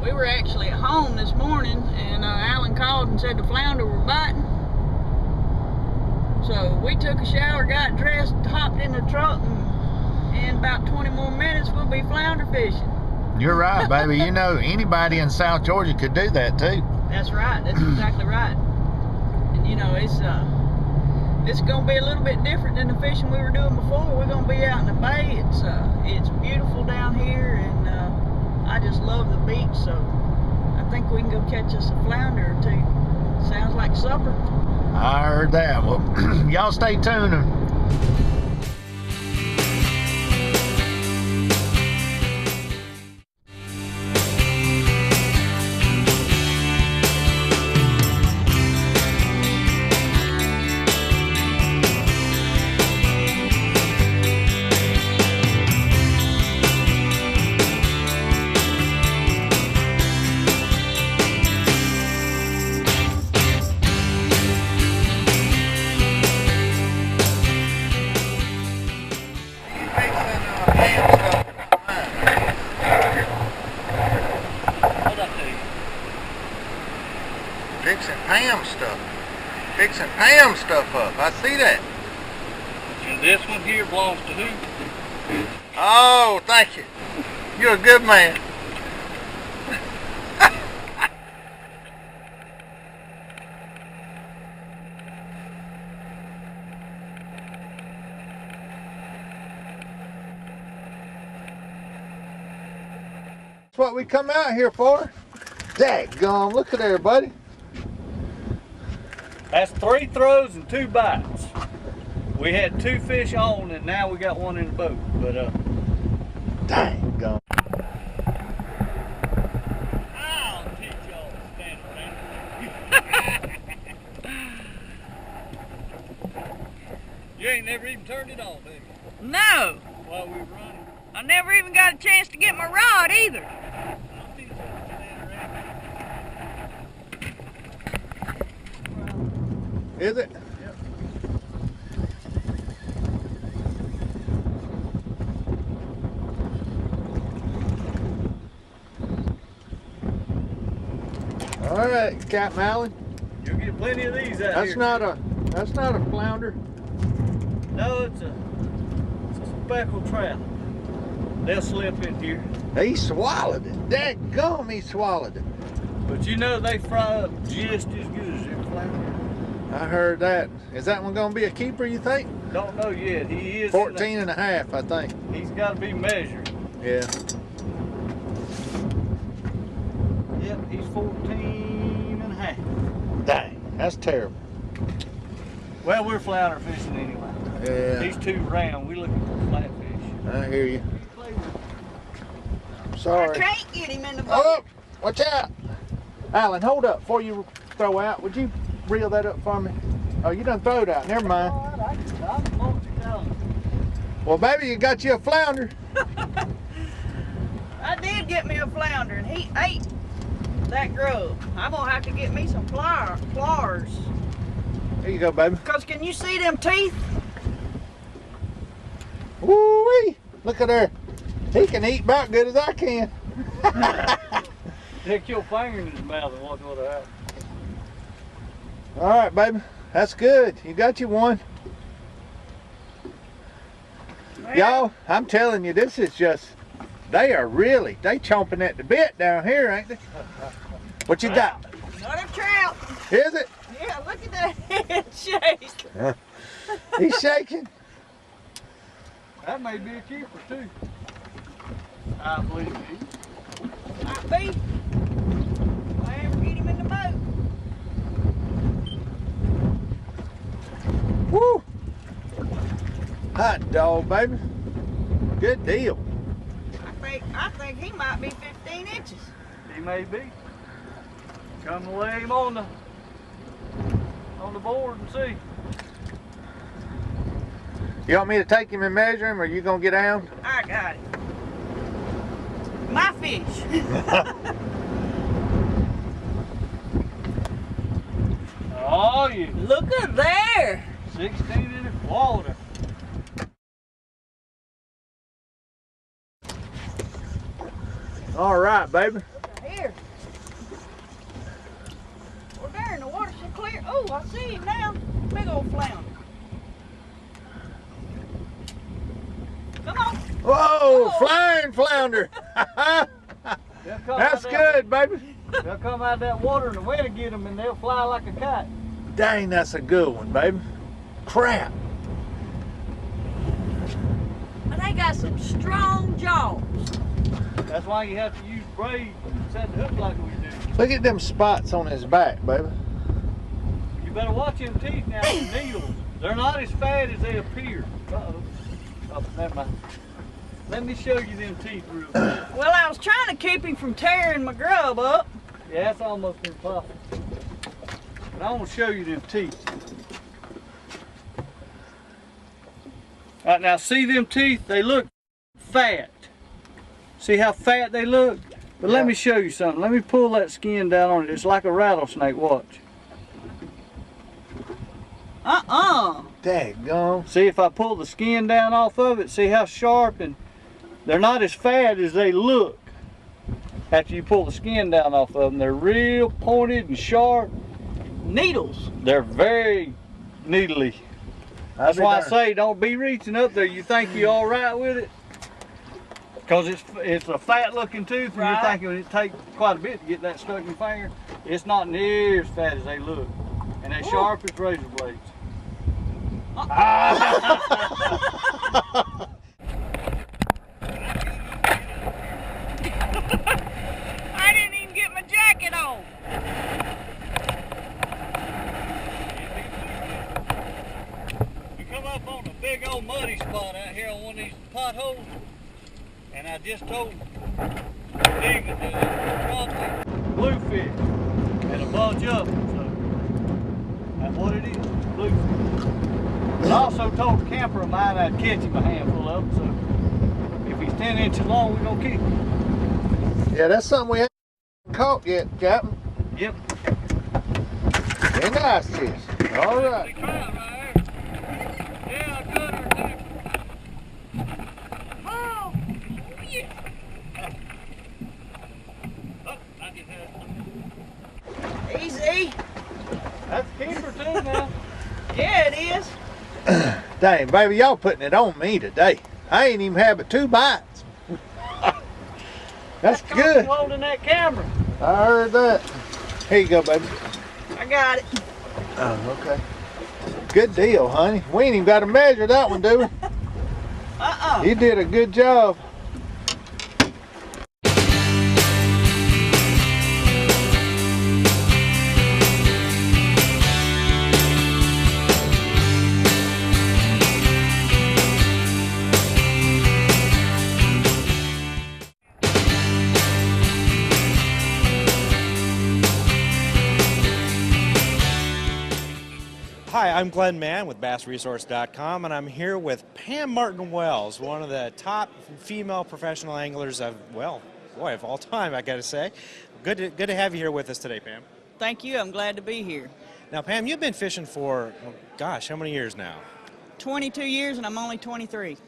We were actually at home this morning, and Alan called and said the flounder were biting. So we took a shower, got dressed, hopped in the truck, and in about 20 more minutes we'll be flounder fishing. You're right, baby. You know, anybody in South Georgia could do that too. That's right. That's exactly right. And you know, it's gonna be a little bit different than the fishing we were doing before. We're gonna be out in the bay. It's beautiful down here, and I just love the beach. So I think we can go catch us a flounder or two. Sounds like supper. I heard that. Well, y'all stay tuned. Fixing Pam stuff up. I see that. And this one here belongs to who? Oh, thank you. You're a good man. That's what we come out here for. Daggone, look at there, buddy. That's 3 throws and 2 bites. We had 2 fish on, and now we got 1 in the boat. But dang gone. I'll teach y'all to stand around. You ain't never even turned it on, baby. No. While we were running. I never even got a chance to get my rod either. I'll teach y'all to stand around. Is it? Yep. All right, Captain Allen. You'll get plenty of these out here. That's not a flounder. No, it's a speckled trout. They'll slip in here. He swallowed it. Daggum, he swallowed it. But you know they fry up just as good as them flounder. I heard that. Is that one gonna be a keeper, you think? Don't know yet. He is 14 and a half, I think. He's got to be measured. Yeah. Yep, he's 14 and a half. Dang, that's terrible. Well, we're flounder fishing anyway. Yeah. These 2 round. We're looking for flatfish. I hear you. I'm sorry. I can't get him in the boat. Oh, watch out. Alan, hold up before you throw out. Would you reel that up for me? Oh, you done throw it out. Never mind. All right, I'm multi-talented. Well, baby, you got you a flounder. I did get me a flounder, and he ate that grub. I'm gonna have to get me some pliers. Here you go, baby. Cause can you see them teeth? Woo-wee. Look at there. He can eat about good as I can. Stick your finger in his mouth and watch what happens. All right, baby. That's good. You got you one. Well, Y'all, I'm telling you, this is just, they chomping at the bit down here, ain't they? What you got? another trout. Is it? Yeah, look at that head shake. He's shaking. That may be a keeper too. I believe he. Might be. If I ever get him in the boat. Woo! Hot dog, baby. Good deal. I think he might be 15 inches. He may be. Come and lay him on the board and see. You want me to take him and measure him, or you gonna get down? I got it. My fish. Oh, yeah. Look at there. 16 in the water. All right, baby. Here. Oh, I see him now. Big old flounder. Come on. Whoa, flying flounder. That's good, baby. They'll come out of that water and the wind will get them and they'll fly like a kite. Dang, that's a good one, baby. Crap. But they got some strong jaws. That's why you have to use braid and set the hook like we do. Look at them spots on his back, baby. You better watch them teeth now, the needles. They're not as fat as they appear. Uh-oh. Oh, never mind. Let me show you them teeth real quick. Well, I was trying to keep him from tearing my grub up. Yeah, that's almost impossible. But I want to show you them teeth. All right, now see them teeth? They look fat. See how fat they look? But let me show you something. Let me pull that skin down on it. It's like a rattlesnake, watch. Daggone. See if I pull the skin down off of it, see how sharp, and they're not as fat as they look after you pull the skin down off of them. They're real pointed and sharp. Needles. They're very needly. That's why I say don't be reaching up there. You think you're all right with it? Because it's a fat looking tooth and you're thinking it takes quite a bit to get that stuck in your finger. It's not near as fat as they look. And they're sharp as razor blades. I didn't even get my jacket on. We come up on a big old muddy spot out here on one of these potholes, and I just told Dig the bluefish and a bunch of them. So that's what it is, bluefish. I also told a camper of mine I'd catch him a handful of them. So if he's 10 inches long, we're gonna keep him. Yeah, that's something we haven't caught yet, Captain. Yep. Very nice, Chiz. All right. Easy. That's a keeper too now. Yeah, it is. Dang, baby, y'all putting it on me today. I ain't even had but 2 bites. That's good. Holding that camera. I heard that. Here you go, baby. I got it. Oh, okay. Good deal, honey. We ain't even got to measure that one, do we? You did a good job. Hi, I'm Glenn Mann with BassResource.com, and I'm here with Pam Martin-Wells, one of the top female professional anglers of, well, boy, of all time, I got to say. Good to have you here with us today, Pam. Thank you. I'm glad to be here. Now, Pam, you've been fishing for, oh, gosh, how many years now? 22 years, and I'm only 23.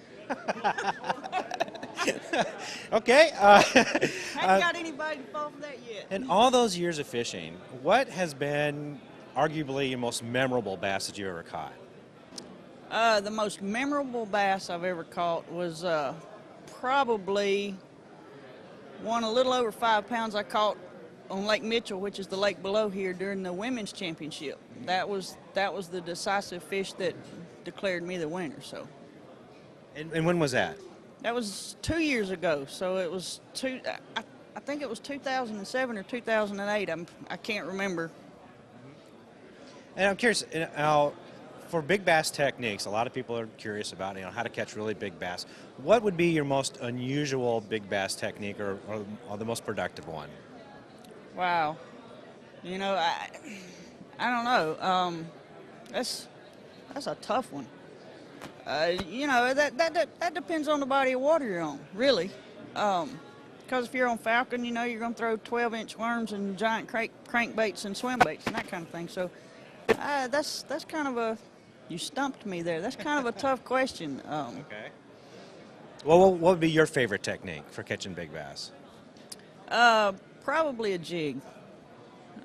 Okay. Haven't got anybody to fall for that yet. In all those years of fishing, what has been arguably your most memorable bass that you ever caught? The most memorable bass I've ever caught was probably one a little over 5 pounds I caught on Lake Mitchell, which is the lake below here, during the women's championship. That was the decisive fish that declared me the winner. So. And when was that? That was 2 years ago. So it was I think it was 2007 or 2008. I can't remember. And I'm curious, now, for big bass techniques, a lot of people are curious about, how to catch really big bass. What would be your most unusual big bass technique, or the most productive one? Wow. I don't know. That's a tough one. That depends on the body of water you're on, really. Because if you're on Falcon, you're going to throw 12-inch worms and giant crankbaits and swim baits and that kind of thing. So that's kind of you stumped me there. That's kind of a tough question. Okay. Well, what would be your favorite technique for catching big bass? Probably a jig.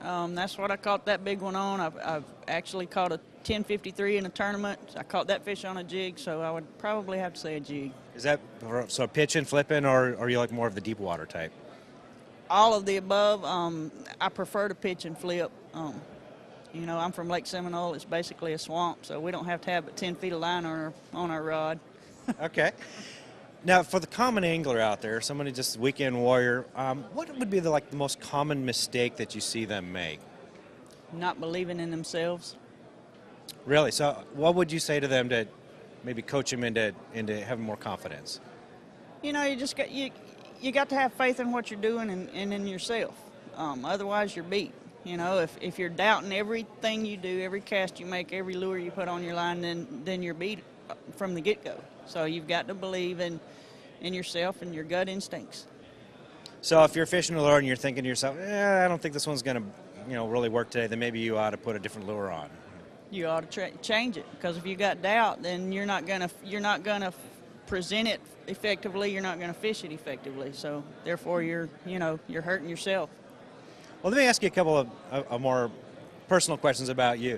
That's what I caught that big one on. I've actually caught a 1053 in a tournament. I caught that fish on a jig, so I would probably have to say a jig. Is that so pitching, flipping, or are you like more of the deep water type? All of the above. I prefer to pitch and flip. You know, I'm from Lake Seminole. It's basically a swamp, so we don't have to have but 10 feet of line on our rod. Okay. Now, for the common angler out there, somebody just weekend warrior, what would be the most common mistake that you see them make? Not believing in themselves. Really? So, what would you say to them to maybe coach them into having more confidence? You know, you got to have faith in what you're doing and in yourself. Otherwise, you're beat. You know, if you're doubting everything you do, every cast you make, every lure you put on your line, then you're beat from the get-go. So you've got to believe in yourself and your gut instincts. So if you're fishing a lure and you're thinking to yourself, I don't think this one's going to really work today, then maybe you ought to put a different lure on. You ought to change it, because if you got doubt, then you're not gonna present it effectively. You're not going to fish it effectively. So therefore, you're hurting yourself. Well, let me ask you a couple of more personal questions about you.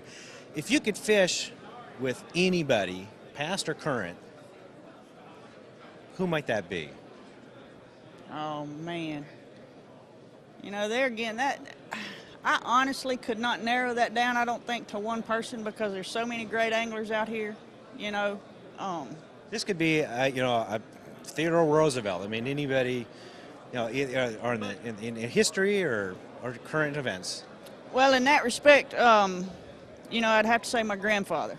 If you could fish with anybody, past or current, who might that be? Oh man, you know, there again, I honestly could not narrow that down. I don't think to one person, because there's so many great anglers out here. You know, this could be a Theodore Roosevelt. I mean, anybody, or in history or current events. Well, in that respect, I'd have to say my grandfather.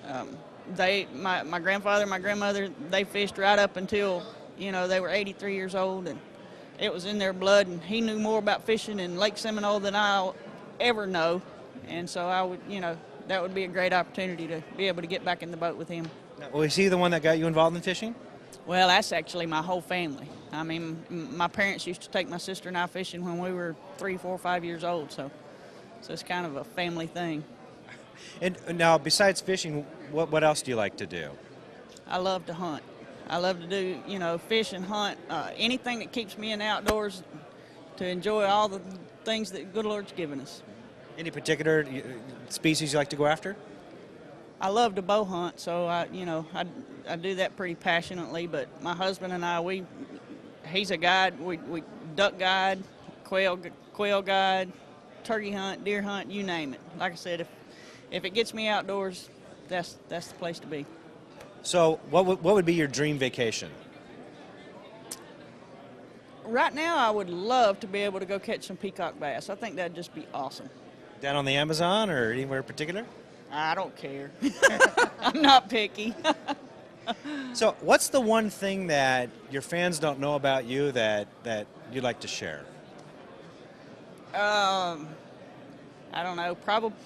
My grandfather and my grandmother, they fished right up until, they were 83 years old, and it was in their blood, and he knew more about fishing in Lake Seminole than I'll ever know. And so I would, that would be a great opportunity to be able to get back in the boat with him. Was he the one that got you involved in fishing? Well, that's actually my whole family. I mean, my parents used to take my sister and I fishing when we were 3, 4, 5 years old, so it's kind of a family thing. And now, besides fishing, what else do you like to do? I love to hunt. I love to do, fish and hunt, anything that keeps me in the outdoors to enjoy all the things that good Lord's given us. Any particular species you like to go after? I love to bow hunt, so I do that pretty passionately. But my husband and I, he's a guide. We duck guide, quail guide, turkey hunt, deer hunt, you name it. Like I said, if it gets me outdoors, that's the place to be. So what would be your dream vacation? Right now, I would love to be able to go catch some peacock bass. I think that'd just be awesome. Down on the Amazon or anywhere in particular? I don't care. I'm not picky. So what's the one thing that your fans don't know about you that you'd like to share? I don't know. Probably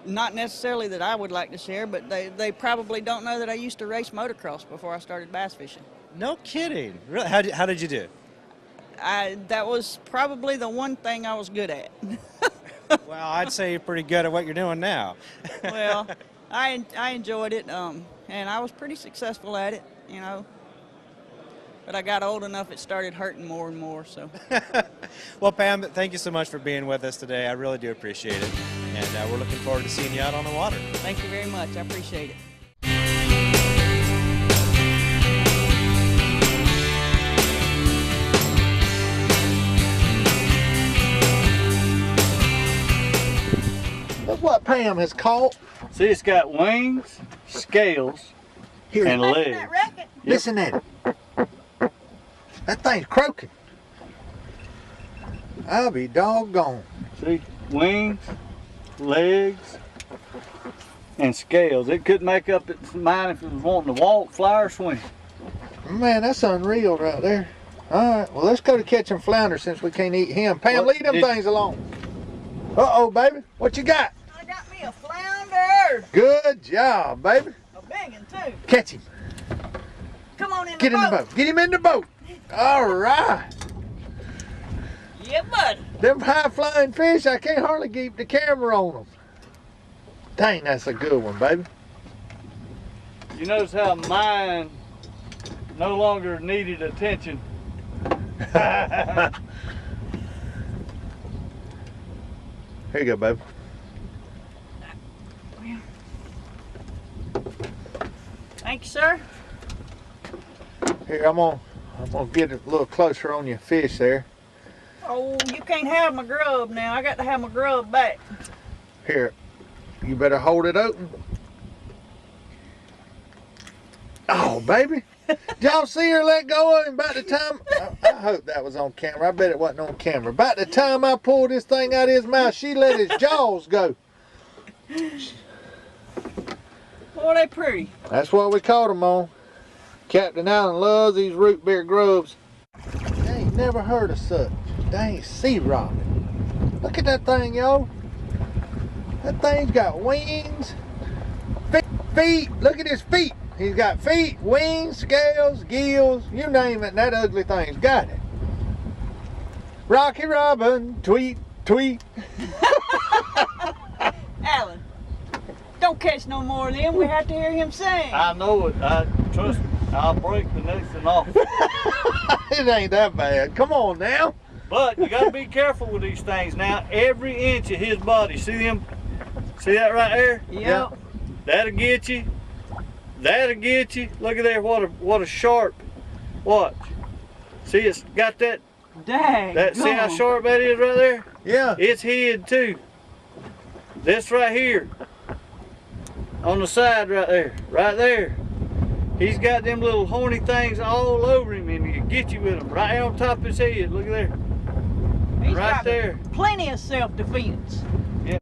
not necessarily that I would like to share, but they probably don't know that I used to race motocross before I started bass fishing. No kidding. Really? How did you do? That was probably the one thing I was good at. Well, I'd say you're pretty good at what you're doing now. Well, I enjoyed it, and I was pretty successful at it, But I got old enough, it started hurting more and more, so. Well, Pam, thank you so much for being with us today. I really do appreciate it. And we're looking forward to seeing you out on the water. Thank you very much. I appreciate it. Look what Pam has caught. See, it's got wings, scales, and legs. Yep. Listen at it. That thing's croaking. I'll be doggone. See, wings, legs, and scales. It could make up its mind if it was wanting to walk, fly, or swim. Man, that's unreal right there. All right, well, let's go to catching flounder since we can't eat him. Pam, lead them things along. Uh-oh, baby. What you got? I got me a flounder. Good job, baby. A big one, too. Catch him. Come on in Get the in boat. the boat. Get him in the boat. All right. Yeah, buddy. Them high-flying fish, I can't hardly keep the camera on them. Dang, that's a good one, baby. You notice how mine no longer needed attention. Here you go, baby. Thank you, sir. Here, I'm gonna get a little closer on your fish there. Oh, you can't have my grub now. I got to have my grub back. Here, you better hold it open. Oh, baby. Did y'all see her let go of him about the time? I hope that was on camera. I bet it wasn't on camera. About the time I pulled this thing out of his mouth, she let his jaws go. Boy, they pretty. That's what we caught them on. Captain Allen loves these root beer grubs. I ain't never heard of such. Dang sea robin. Look at that thing, y'all. That thing's got wings, feet. Look at his feet. He's got feet, wings, scales, gills, you name it, and that ugly thing's got it. Rocky Robin, tweet, tweet. Alan, don't catch no more of them. We have to hear him sing. I know it. Trust me. I'll break the next one off. It ain't that bad. Come on now. But you got to be careful with these things. Now, every inch of his body, see them? See that right there? Yep. That'll get you. That'll get you. Look at there. What a sharp. Watch. See, it's got that. Dang. See how sharp that is right there? Yeah. It's hid too. This right here. On the side right there. Right there. He's got them little horny things all over him, and he can get you with them right on top of his head. Look at there. He's right got there. Plenty of self-defense. Yeah.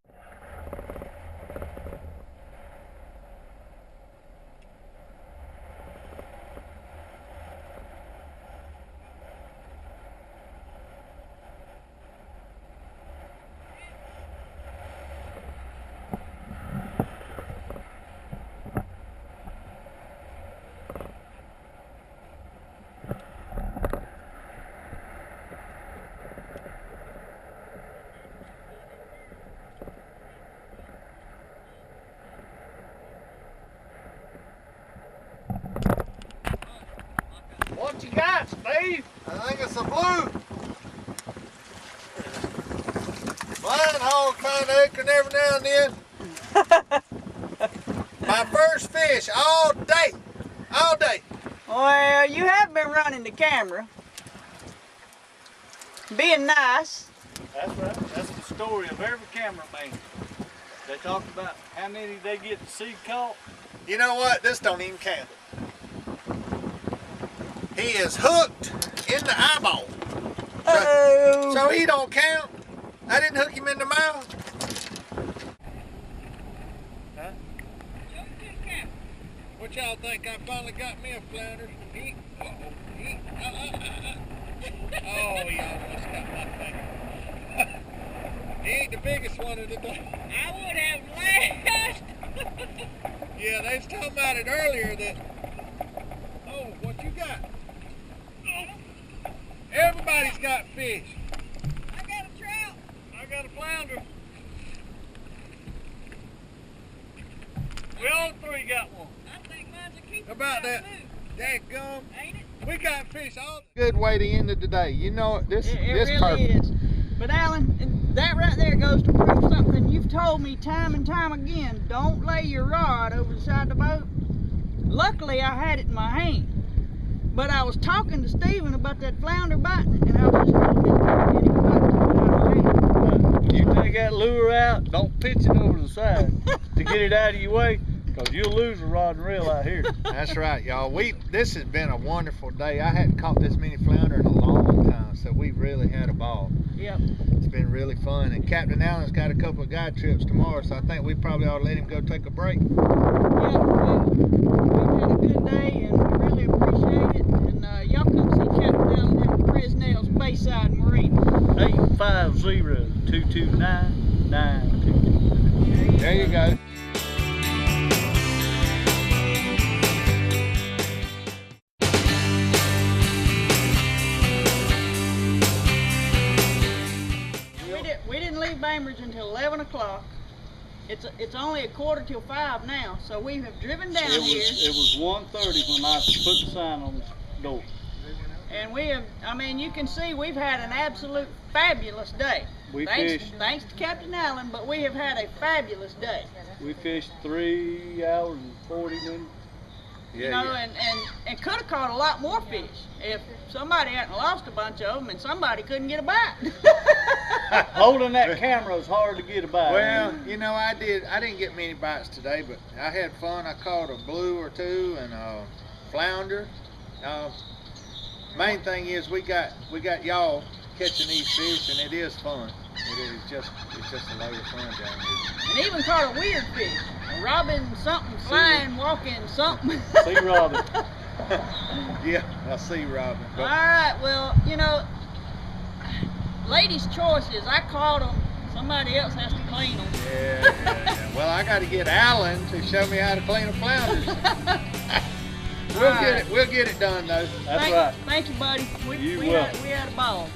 What you got, Steve? I think it's a blue. Flying hog find an acorn every now and then. My first fish all day. All day. Well, you have been running the camera. Being nice. That's right. That's the story of every cameraman. They talk about how many they get to see caught. You know what? This don't even count. He is hooked in the eyeball. Uh-oh. So he don't count. I didn't hook him in the mouth. Huh? What y'all think? I finally got me a flounder. Oh, y'all must got my thing. He ain't the biggest one of the day. I would have laughed. Yeah, they was talking about it earlier that. Oh, what you got? Everybody's got fish. I got a trout. I got a flounder. We all three got one. I think mine's a keeper. How about that? Dadgum. Ain't it? We got fish all. Good way to end it today. You know this. It this really perfect. is. But Alan, that right there goes to prove something you've told me time and time again. Don't lay your rod over the side of the boat. Luckily, I had it in my hand. But I was talking to Stephen about that flounder biting, and I was just holding it, and he was about to come out of my hand. When you take that lure out, don't pitch it over the side to get it out of your way, because you'll lose a rod and reel out here. That's right, y'all. This has been a wonderful day. I hadn't caught this many flounder in a long time, so we really had a ball. Yep. It's been really fun, and Captain Allen's got a couple of guide trips tomorrow, so I think we probably ought to let him go take a break. Yeah, well, we've had a good day, and we really appreciate it. And y'all come see Captain Allen at Fresnel's Bayside Marina. 850-229-922. There you go. We didn't leave Bainbridge until 11 o'clock. It's only 4:45 now, so we have driven down here. It was 1:30 when I put the sign on the door. And we have, I mean, you can see we've had an absolute fabulous day. Thanks to Captain Allen, but we have had a fabulous day. We fished 3 hours and 40 minutes. You know, and could have caught a lot more fish if somebody hadn't lost a bunch of them and somebody couldn't get a bite. Holding that camera is hard to get a bite. Well, you know, I didn't get many bites today, but I had fun. I caught a blue or two and a flounder. Main thing is we got y'all catching these fish, and it is fun. It's just a load of fun down here. And even caught a weird fish, a robin, something flying, walking, something. Sea robin. Yeah, a sea robin. All right, well, you know, ladies' choices. I caught them. Somebody else has to clean them. Yeah. Well, I got to get Alan to show me how to clean a flounder. We'll get it done though. That's right. Thank you, buddy. We had a ball.